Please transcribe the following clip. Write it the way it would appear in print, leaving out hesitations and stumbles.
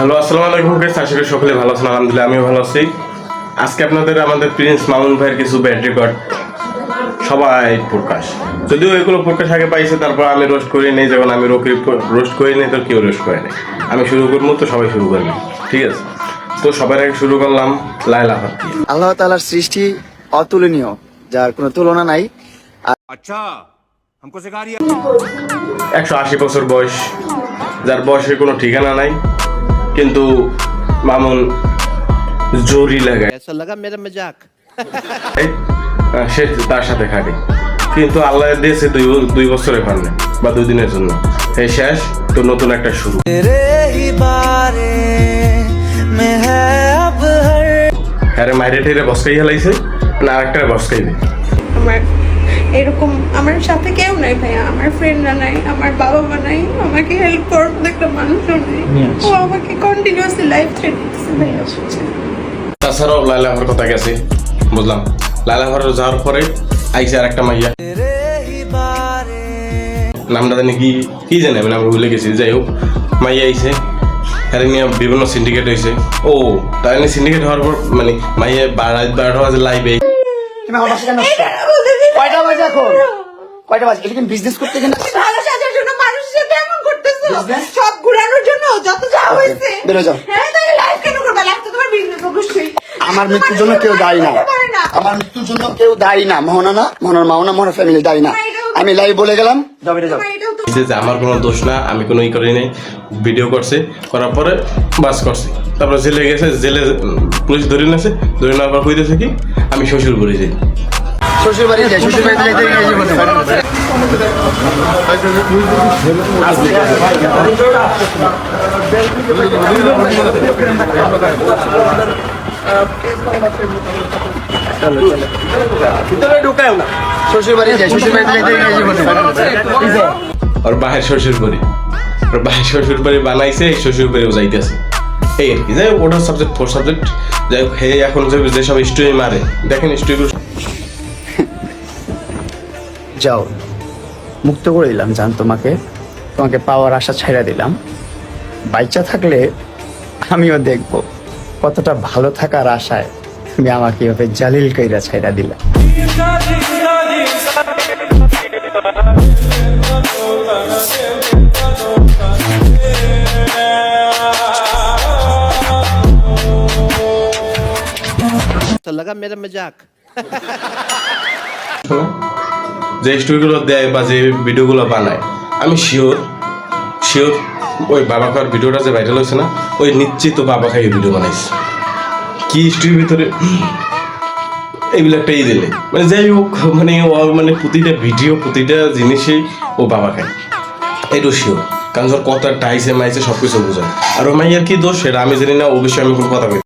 Hello, আসসালামু আলাইকুম guys. আশা করি সকলে ভালো আছেন। আলহামদুলিল্লাহ আমিও ভালো আছি। আজকে আপনাদের আমাদের প্রিন্স মামুন ভাইয়ের কিছু ব্যাড রেকর্ড সবাই প্রকাশ, যদিও এগুলো প্রকাশ আগে পাইছে, তারপর আমি রোস্ট করি নেই। যখন আমি রোস্ট করি নেই তো কেউ রোস্ট করে নেই। আমি শুরু করবো তো সবাই শুরু করবে, ঠিক আছে? তো সবার আগে শুরু করলাম লায়লা ফাত দিয়ে। আল্লাহ তাআলার সৃষ্টি অতুলনীয়, যার কোনো তুলনা নাই। अच्छा हमको सिखा रही है 180 বছর বয়স, যার বয়সের কোনো ঠিকানা নাই, কিন্তু মামুন জোরি লাগায়। ऐसा लगा मेरा मजाक। সে তার সাথে খাটে, কিন্তু আল্লাহ দিয়েছে দুই বছরের কারণে বা 2 দিনের জন্য। এই শেষ, তো নতুন একটা শুরু। আরে মাইরে ঠেরে বসকাই হেলাইছে না, আরেকটা বসকাইবে। আমার এরকম আমার সাথে কেউ নাই ভাইয়া, আমার ফ্রেন্ডরা নাই, আমার বাবা মা নাই, আমাকে হেল্প করার মতো একটা মানুষও নেই। ও আমাকে কন্টিনিউয়াসলি লাইফ থ্রেট দিচ্ছে ভাইয়া। তাছাড়াও লাইলাহর কথা গেছে, বুঝলাম। লাইলাহর যাওয়ার পরে আইসে আর একটা মাইয়া, নামটা জানি কি জানি, আমি নাম ভুলে গেছি। যাই হোক, মাইয়া আইসে, হ্যাঁ নিয়ে বিভিন্ন সিন্ডিকেট হয়েছে। ও তাই সিন্ডিকেট হওয়ার পর মানে মাইয়া 12টা বাজে লাইভে। কয়টা বাজে এখন? কয়টা বাজে? এটা কি বিজনেস করতে গেলে ভালো সাজার জন্য মানুষের সাথে এমন করতেছো, সব ঘুরানোর জন্য যত যা হয়েছে। বেরো যাও। হ্যাঁ তাহলে লাইফ কেন করবে? লাইফ তো তোমার বিজনেস অবশ্যই। আমার মৃত্যুর জন্য কেউ দায়ী না। আমার মৃত্যুর জন্য কেউ দায়ী না। মোহনা না, মোহনার মাওনা, মোহনার ফ্যামিলি দায়ী না। আমি লাইভ বলে গেলাম, যাও বেরো যাও। যে আমার কোনো দোষ না, আমি কোনো ই করি নাই। ভিডিও করছে, করার পরে বাস করছে, তারপরে জেলে গেছে, জেলে পুলিশ ধরে নিয়েছে, ধরে নেওয়ার পর কইতেছে কি আমি শ্বশুর বাড়ি যাই। শ্বশুর বাড়ি যাই, শ্বশুর বাড়িতে যাইতে গেছি বলে। শ্বশুর বাড়ি যাই, শ্বশুর বাড়িতে যাইতে গেছি বলে। আর বাহের শ্বশুর বাড়ি, আর বাহের শ্বশুর বাড়ি বানাইছে, শ্বশুর বাড়িও যাইতেছে। এই আর কি। যাই হোক, ওটা সাবজেক্ট ফোর সাবজেক্ট। যাই হোক, হে এখন যেসব স্টোরি মারে, দেখেন স্টোরি যাও, মুক্ত করে দিলাম জান তোমাকে, তোমাকে পাওয়ার আশা ছাইড়া দিলাম। বাচ্চা থাকলে আমিও দেখব কতটা ভালো থাকার আশায় তুমি আমাকে এভাবে জালিল কইরা ছাইড়া দিলা। ऐसा लगा मेरा मजाक। যে স্টোরিগুলো দেয় বা যে ভিডিওগুলো বানায়, আমি শিওর ওই বাবা খাওয়ার ভিডিওটা যে ভাইরাল হয়েছে না, ওই নিশ্চিত বাবা খাই ভিডিও বানাইছে। কি স্টোরির ভিতরে এইগুলো একটা ই দিলে, মানে যাই হোক, মানে মানে প্রতিটা ভিডিও, প্রতিটা জিনিসেই ও বাবা খায়, এইটাও শিওর। কারণ ধর কথা টাইসে মাইসে সবকিছু বোঝায়। আর ও মাইয়ার কি দোষ সেটা আমি জানি না, অবশ্যই আমি কোনো কথা বলি।